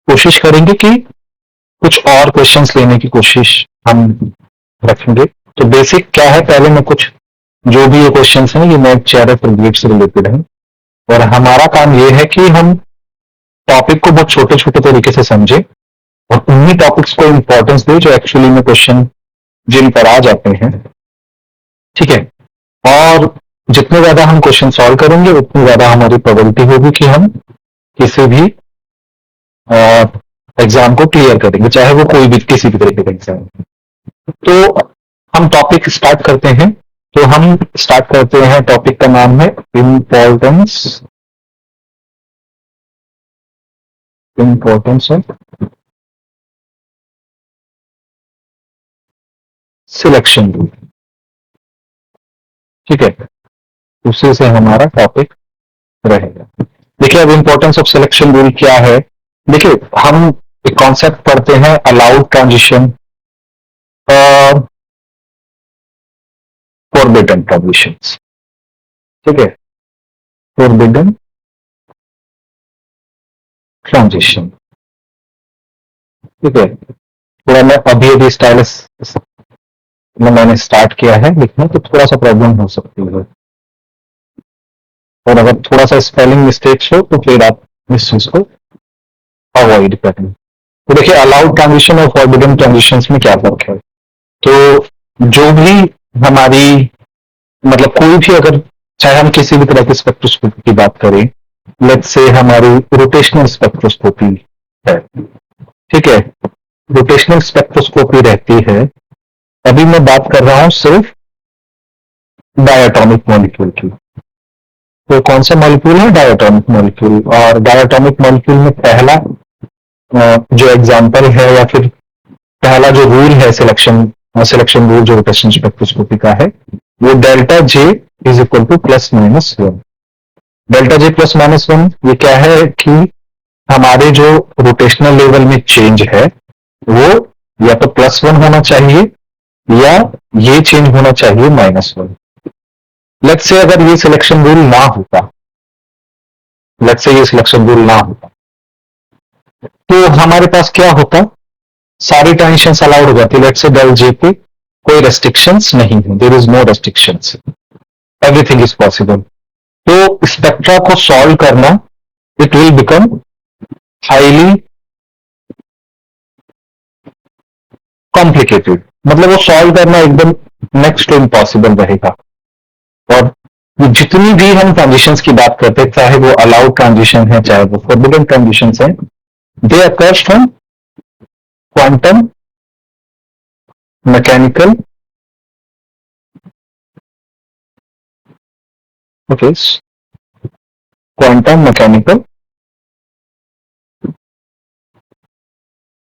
कोशिश करेंगे कि कुछ और क्वेश्चंस लेने की कोशिश हम रखेंगे। तो बेसिक क्या है, पहले मैं कुछ जो भी ये क्वेश्चंस हैं ये नेट चेयर ग्रेड से रिलेटेड है, और हमारा काम ये है कि हम टॉपिक को बहुत छोटे छोटे तरीके से समझे और उन्हीं टॉपिक्स को इंपॉर्टेंस दे जो एक्चुअली में क्वेश्चन जिन पर आ जाते हैं। ठीक है, और जितने ज्यादा हम क्वेश्चन सॉल्व करेंगे उतनी ज्यादा हमारी प्रोबेबिलिटी होगी कि हम किसी भी एग्जाम को क्लियर करेंगे, चाहे वो कोई भी किसी भी तरीके का एग्जाम। तो हम टॉपिक स्टार्ट करते हैं। तो हम स्टार्ट करते हैं, टॉपिक का नाम है इम्पोर्टेंस ऑफ सिलेक्शन रूल। ठीक है, उसी से हमारा टॉपिक रहेगा। देखिए, अब इंपॉर्टेंस ऑफ सिलेक्शन रूल क्या है। देखिए, हम एक कॉन्सेप्ट पढ़ते हैं, अलाउड ट्रांजिशन, फोरबिडन ट्रांजिशंस। ठीक है, फोरबिडन ट्रांजिशन। ठीक है, थोड़ा मैं अभी अभी स्टाइलिश मैंने स्टार्ट किया है लिखना, तो थोड़ा सा प्रॉब्लम हो सकती है, और अगर थोड़ा सा स्पेलिंग मिस्टेक्स हो तो फिर आप इस चीज को अवॉइड करें। तो देखिए, अलाउड ट्रांजिशन और फॉरबिडन ट्रांजिशंस में क्या फर्क है। तो जो भी हमारी, मतलब कोई भी, अगर चाहे हम किसी भी तरह की स्पेक्ट्रोस्कोपी की बात करें, लेट्स से हमारी रोटेशनल स्पेक्ट्रोस्कोपी है। ठीक है, रोटेशनल स्पेक्ट्रोस्कोपी रहती है। अभी मैं बात कर रहा हूं सिर्फ डायटोमिक मॉलिक्यूल की। तो कौन सा मॉलिक्यूल है? Diatomic molecule. और डायटोमिक मॉलिक्यूल में पहला जो एग्जाम्पल है, या फिर पहला जो रूल है सिलेक्शन रूल जो रोटेशनल स्पेक्ट्रोस्कोपी का है, वो delta J is equal two plus minus one. Delta J plus minus one ये क्या है कि हमारे जो रोटेशनल लेवल में चेंज है वो या तो प्लस वन होना चाहिए या ये चेंज होना चाहिए माइनस वन। लेट्स से अगर ये सिलेक्शन रूल ना होता, लेट्स से ये सिलेक्शन रूल ना होता, तो हमारे पास क्या होता, सारी ट्रांजिशंस अलाउड हो जाती। लेट्स से डेल जे पे कोई रेस्ट्रिक्शंस नहीं है, there is no restrictions, everything is possible. तो स्पेक्ट्रा को सॉल्व करना, it will become highly complicated, मतलब वो सॉल्व करना एकदम नेक्स्ट टू इम्पॉसिबल रहेगा। और जितनी भी हम ट्रांजिशंस की बात करते हैं, चाहे वो अलाउड ट्रांजिशन है चाहे वो फॉरबिडन ट्रांजिशंस है, they occurs from quantum mechanical, okay, quantum mechanical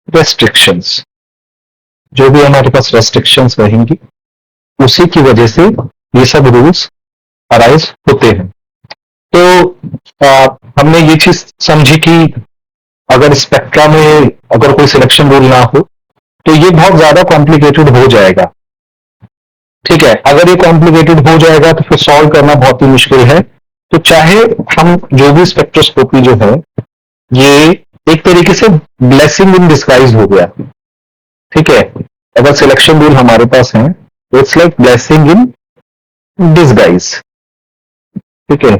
restrictions. जो भी हमारे पास रेस्ट्रिक्शंस रहेंगी उसी की वजह से ये सब रूल्स अराइज होते हैं। तो हमने ये चीज समझी कि अगर स्पेक्ट्रा में अगर कोई सिलेक्शन रूल ना हो तो ये बहुत ज्यादा कॉम्प्लिकेटेड हो जाएगा। ठीक है, अगर ये कॉम्प्लिकेटेड हो जाएगा तो फिर सॉल्व करना बहुत ही मुश्किल है। तो चाहे हम जो भी स्पेक्ट्रोस्कोपी जो है, ये एक तरीके से ब्लेसिंग इन डिस्गाइज हो गया। ठीक है, अगर सिलेक्शन रूल हमारे पास है तो it's like blessing in disguise. ठीक है,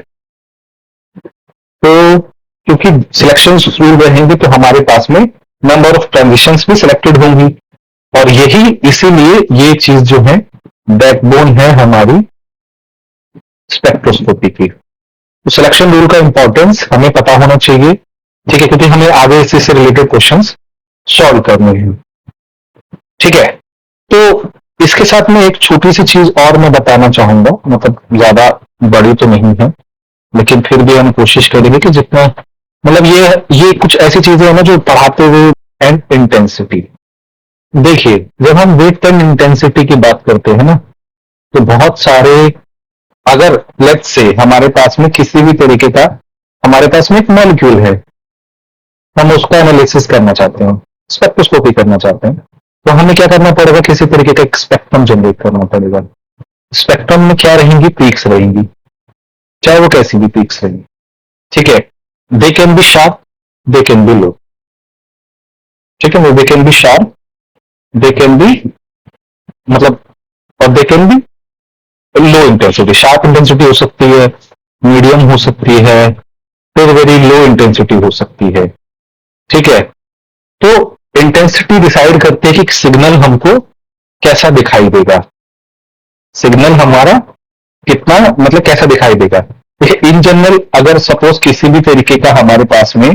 तो क्योंकि सिलेक्शन रूल रहेंगे तो हमारे पास में नंबर ऑफ ट्रांजिशंस भी सिलेक्टेड होंगी, और यही इसीलिए ये चीज जो है बैकबोन है हमारी स्पेक्ट्रोस्कोपी की। तो सिलेक्शन रूल का इंपॉर्टेंस हमें पता होना चाहिए। ठीक है, क्योंकि हमें आगे इसी से रिलेटेड क्वेश्चंस सॉल्व करने हैं। ठीक है, तो इसके साथ में एक छोटी सी चीज और मैं बताना चाहूंगा, मतलब ज्यादा बड़ी तो नहीं है लेकिन फिर भी हम कोशिश करेंगे कि जितना, मतलब ये कुछ ऐसी चीजें हैं ना जो पढ़ाते हुए, एंड इंटेंसिटी। देखिए, जब हम वेट एंड इंटेंसिटी की बात करते हैं ना, तो बहुत सारे, अगर लेट्स से हमारे पास में किसी भी तरीके का, हमारे पास में एक मॉलिक्यूल है, हम उसका एनालिसिस करना चाहते हैं, स्पेक्ट्रोस्कोपी करना चाहते हैं, तो हमें क्या करना पड़ेगा, किसी तरीके का एक स्पेक्ट्रम जनरेट करना पड़ेगा। स्पेक्ट्रम में क्या रहेंगी, पीक्स रहेंगी, चाहे वो कैसी भी पीक्स रहेंगी। ठीक है, they can be sharp, they can be low. ठीक है, वो they can be sharp, they can be मतलब, और they can be low intensity. Sharp intensity हो सकती है, मीडियम हो सकती है, फिर वेरी लो इंटेंसिटी हो सकती है। ठीक है, तो इंटेंसिटी डिसाइड करते हैं कि सिग्नल हमको कैसा दिखाई देगा, सिग्नल हमारा कितना मतलब कैसा दिखाई देगा। देखिए इन जनरल अगर सपोज किसी भी तरीके का हमारे पास में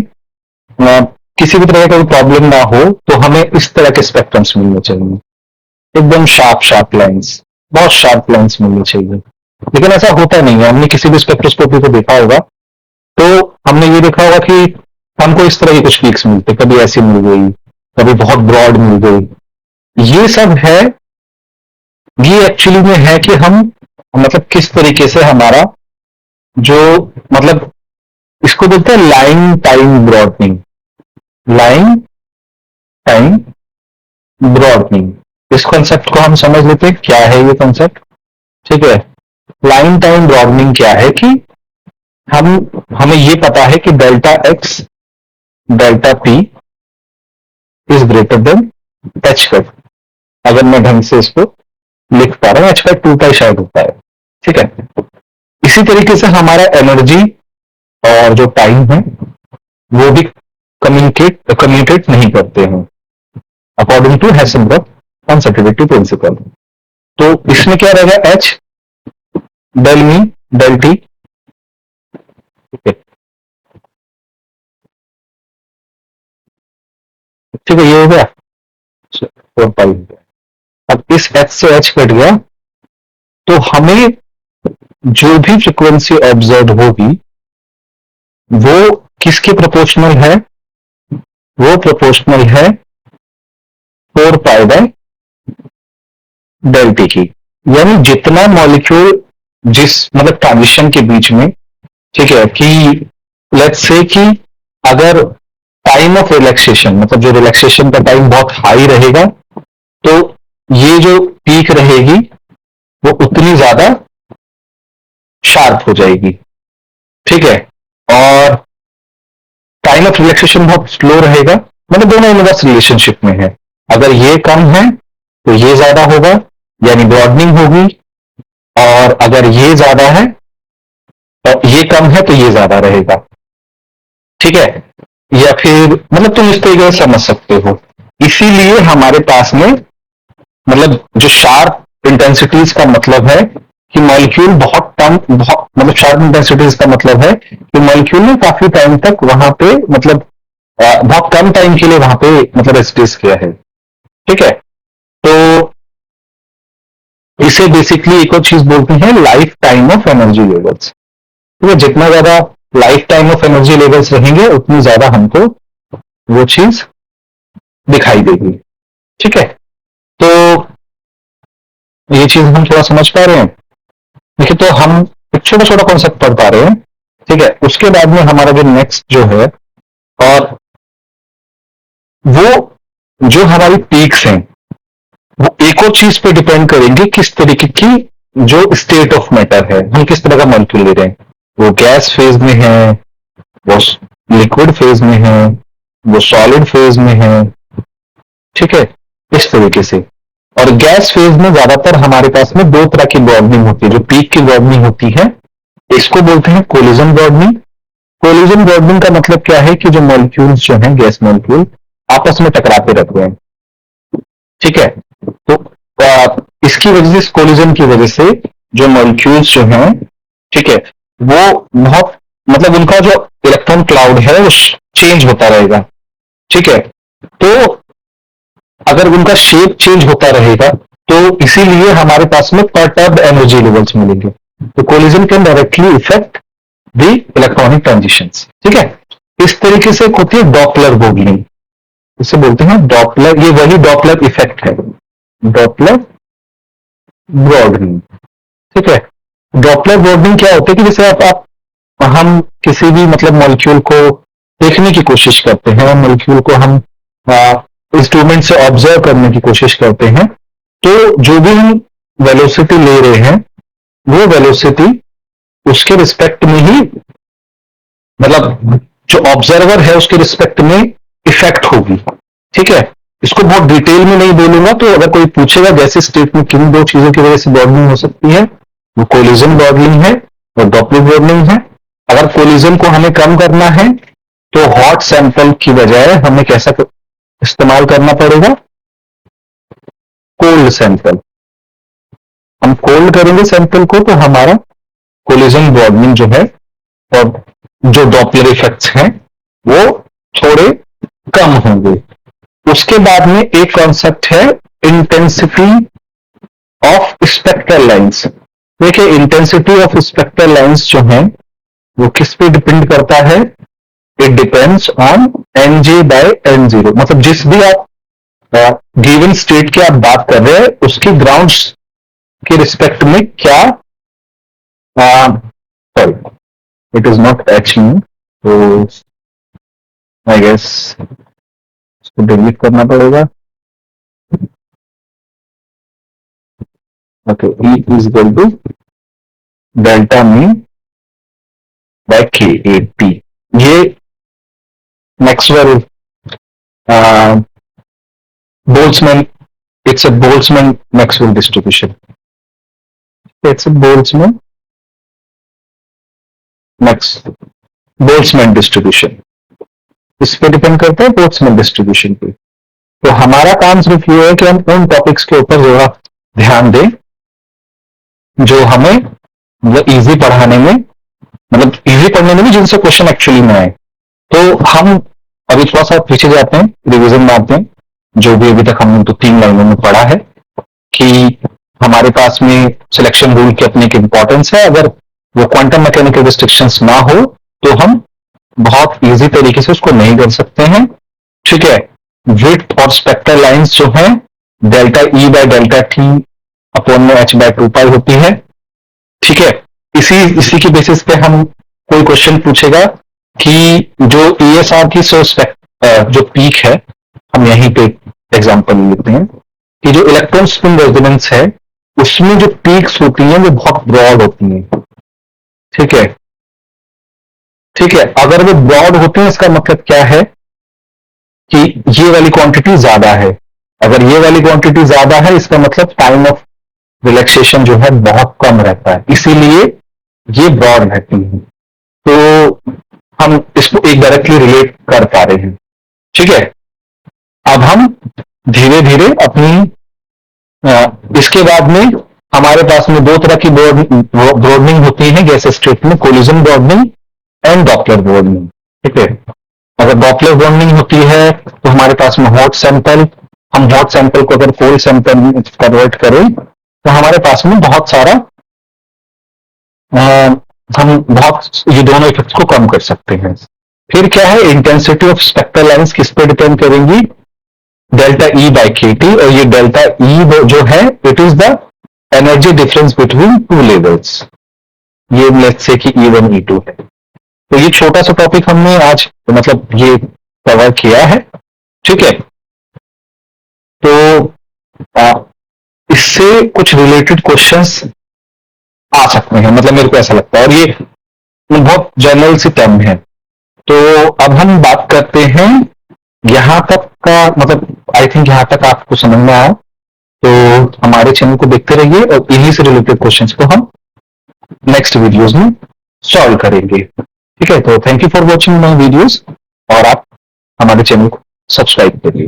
किसी भी तरह का कोई प्रॉब्लम ना हो, तो हमें इस तरह के स्पेक्ट्रम्स मिलने चाहिए, एकदम शार्प शार्प लाइंस, बहुत शार्प लाइंस मिलनी चाहिए। लेकिन ऐसा होता नहीं है। हमने किसी भी स्पेक्ट्रोस्कोपी को देखा होगा, तो हमने ये देखा होगा कि हमको इस तरह की कुछ पीक्स मिलते, कभी ऐसी मिल गई, कभी बहुत ब्रॉड मिल गई। ये सब है, ये एक्चुअली में है कि हम मतलब किस तरीके से हमारा जो मतलब इसको बोलते हैं line time broadening, line time broadening. इस कॉन्सेप्ट को हम समझ लेते हैं क्या है ये कॉन्सेप्ट। ठीक है, लाइन टाइम ब्रॉडनिंग क्या है कि हम हमें ये पता है कि delta x delta P is greater than H cut. अगर मैं ढंग से इसको लिख पा रहा हूं, एच कट 2 शायद होता है। ठीक है, इसी तरीके से हमारा एनर्जी और जो टाइम है वो भी कम्युनिकेट नहीं करते हैं अकॉर्डिंग टू हेसेनबर्ग कंजर्वेटिव प्रिंसिपल। तो इसमें क्या रहेगा, एच डेल मी डेल टी। ठीक है, ये हो गया 4 पाई हो गया। अब इस एच से एच कट गया, तो हमें जो भी फ्रीक्वेंसी ऑब्जर्व होगी वो किसके प्रोपोर्शनल है, वो प्रोपोर्शनल है 4 पाई बाय डेल टी की। यानी जितना मॉलिक्यूल जिस मतलब ट्रांजिशन के बीच में, ठीक है, कि लेट्स से कि अगर टाइम ऑफ रिलैक्सेशन मतलब जो रिलैक्सेशन का टाइम बहुत हाई रहेगा, तो ये जो पीक रहेगी वो उतनी ज्यादा शार्प हो जाएगी। ठीक है, और टाइम ऑफ रिलैक्सेशन बहुत स्लो रहेगा, मतलब दोनों इनवर्स रिलेशनशिप में है। अगर ये कम है तो ये ज्यादा होगा, यानी ब्रॉडनिंग होगी, और अगर ये ज्यादा है तो ये कम है तो ये ज्यादा रहेगा। ठीक है, या फिर मतलब तुम इस तरीके से समझ सकते हो। इसीलिए हमारे पास में मतलब जो शार्प इंटेंसिटीज का मतलब है कि मॉलिक्यूल बहुत कम, बहुत मतलब शार्प इंटेंसिटीज का मतलब है कि मॉलिक्यूल ने काफी टाइम तक वहां पे मतलब बहुत कम टाइम के लिए वहां पे मतलब एग्जिस्ट किया है। ठीक है, तो इसे बेसिकली एक और चीज बोलते हैं life time of energy levels. ठीक है, जितना ज्यादा life time of energy levels रहेंगे उतनी ज्यादा हमको वो चीज दिखाई देगी। ठीक है, तो ये चीज हम थोड़ा समझ पा रहे हैं। देखिए, तो हम एक छोटा छोटा कॉन्सेप्ट पढ़ पा रहे हैं। ठीक है, उसके बाद में हमारा जो नेक्स्ट जो है, और वो जो हमारी पीक्स हैं वो एक और चीज पे डिपेंड करेंगे, किस तरीके की जो स्टेट ऑफ मैटर है, हम किस तरह का मॉलिक्यूल ले रहे हैं। वो गैस फेज में है, वो लिक्विड फेज में है, वो सॉलिड फेज में है। ठीक है, इस तरीके से। और गैस फेज में ज्यादातर हमारे पास में 2 तरह की ब्रॉडनिंग होती है। जो पीक की ब्रॉडनिंग होती है, इसको बोलते हैं कोलिजन ब्रॉडनिंग। कोलिजन ब्रॉडनिंग का मतलब क्या है कि जो मॉलिक्यूल्स जो हैं, गैस मॉलिक्यूल आपस में टकराते रहते हैं। ठीक है, तो इसकी वजह से, इस कोलिजन की वजह से जो मॉलिक्यूल्स जो हैं, ठीक है, वो बहुत मतलब उनका जो इलेक्ट्रॉन क्लाउड है वो चेंज होता रहेगा। ठीक है, तो अगर उनका शेप चेंज होता रहेगा, तो इसीलिए हमारे पास में परटर्ब्ड एनर्जी लेवल्स मिलेंगे। तो collision can directly effect the electronic transitions. ठीक है, इस तरीके से होती है डॉपलर बॉगलिंग, इसे बोलते हैं डॉपलर। ये वही डॉपलर इफेक्ट है, डॉपलर ब्रॉडनिंग। ठीक है, डॉपलर ब्रॉडनिंग क्या होता है कि जैसे आप हम किसी भी मतलब मॉलिक्यूल को देखने की कोशिश करते हैं, मॉलिक्यूल को हम इंस्ट्रूमेंट से ऑब्जर्व करने की कोशिश करते हैं, तो जो भी हम वेलोसिटी ले रहे हैं वो वेलोसिटी उसके रिस्पेक्ट में ही मतलब जो ऑब्जर्वर है उसके रिस्पेक्ट में इफेक्ट होगी। ठीक है, इसको बहुत डिटेल में नहीं बोलूंगा, तो अगर कोई पूछेगा गैसीय स्टेट में किन दो चीजों की वजह से बॉर्डनिंग हो सकती है, वो कोलिजन बॉर्डनिंग है और डॉपलर बॉर्डनिंग है। अगर कोलिजन को हमें कम करना है तो हॉट सैंपल की बजाय हमें कैसा इस्तेमाल करना पड़ेगा, कोल्ड सैंपल। हम कोल्ड करेंगे सैंपल को तो हमारा कोलिजन बॉर्डनिंग जो है और जो डॉपलर इफेक्ट्स हैं वो थोड़े कम होंगे। उसके बाद में एक कॉन्सेप्ट है इंटेंसिटी ऑफ स्पेक्ट्रल लाइंस। देखिए, इंटेंसिटी ऑफ स्पेक्ट्रल लाइंस जो है वो किस पे डिपेंड करता है, it depends on NJ by N zero. मतलब जिस भी आप गिवन स्टेट की आप बात कर रहे हैं उसकी ग्राउंड के रिस्पेक्ट में क्या, sorry it is not H, तो आई गेस इसको डिलीट करना पड़ेगा। Okay, E is equal to delta mean by K A T. ये Maxwell Boltzmann, it's a Boltzmann Maxwell distribution, it's a Boltzmann Boltzmann distribution. इस पे depend करता है Boltzmann distribution पे। तो हमारा काम सिर्फ ये है कि हम उन टॉपिक्स के ऊपर जरा ध्यान दें जो हमें मतलब इजी पढ़ाने में, मतलब इजी पढ़ने में भी जिनसे क्वेश्चन एक्चुअली में आए। तो हम अभी थोड़ा सा पीछे जाते हैं, रिवीजन मारते हैं जो भी अभी तक हमने तो 3 लाइनों में पढ़ा है कि हमारे पास में सिलेक्शन रूल की अपनी एक इंपॉर्टेंस है। अगर वो क्वांटम मैकेनिकल रिस्ट्रिक्शंस ना हो तो हम बहुत इजी तरीके से उसको नहीं कर सकते हैं। ठीक है, विड्थ और स्पेक्ट्रल लाइंस जो है delta E by delta T upon में एच बाय 2 पाई होती है। ठीक है, इसी की बेसिस पे हम कोई क्वेश्चन पूछेगा कि जो ESR की जो पीक है, हम यहीं पे एग्जांपल लेते हैं कि जो इलेक्ट्रॉन स्पिन रेजोनेंस है उसमें जो पीक्स होती हैं वो बहुत ब्रॉड होती हैं। ठीक है, ठीक है, अगर वो ब्रॉड होते हैं इसका मतलब क्या है कि ये वाली क्वांटिटी ज्यादा है। अगर ये वाली क्वांटिटी ज्यादा है इसका मतलब टाइम ऑफ रिलैक्सेशन जो है बहुत कम रहता है, इसीलिए ये ब्रॉड रहती है। तो हम इसको एक डायरेक्टली रिलेट कर पा रहे हैं। ठीक है, अब हम धीरे धीरे अपनी इसके बाद में हमारे पास में 2 तरह की ब्रॉडनिंग होती है गैस स्टेट में, collision broadening and Doppler broadening. ठीक है, अगर डॉपलर ब्रॉडनिंग होती है तो हमारे पास में हॉट सैंपल, हम हॉट सैंपल को अगर कोल्ड सैंपल में कन्वर्ट करें तो हमारे पास में बहुत सारा हम बहुत ये दोनों इफेक्ट्स को कम कर सकते हैं। फिर क्या है, इंटेंसिटी ऑफ स्पेक्ट्रल लाइंस किस पे डिपेंड करेंगी, डेल्टा ई बाय के टी, और ये डेल्टा ई जो है it is the energy difference between 2 levels. ये लेट्स से कि E1 E2 है। तो ये छोटा सा टॉपिक हमने आज मतलब ये कवर किया है। ठीक है, तो इससे कुछ रिलेटेड क्वेश्चंस आ सकते हैं, मतलब मेरे को ऐसा लगता है, और ये बहुत जनरल सी टर्म है। तो अब हम बात करते हैं यहां तक का, मतलब आई थिंक यहां तक आपको समझ में आया। तो हमारे चैनल को देखते रहिए और इन्हीं से रिलेटेड क्वेश्चंस को हम नेक्स्ट वीडियोस में सॉल्व करेंगे। ठीक है, तो thank you for watching my videos, और आप हमारे चैनल को सब्सक्राइब करिए।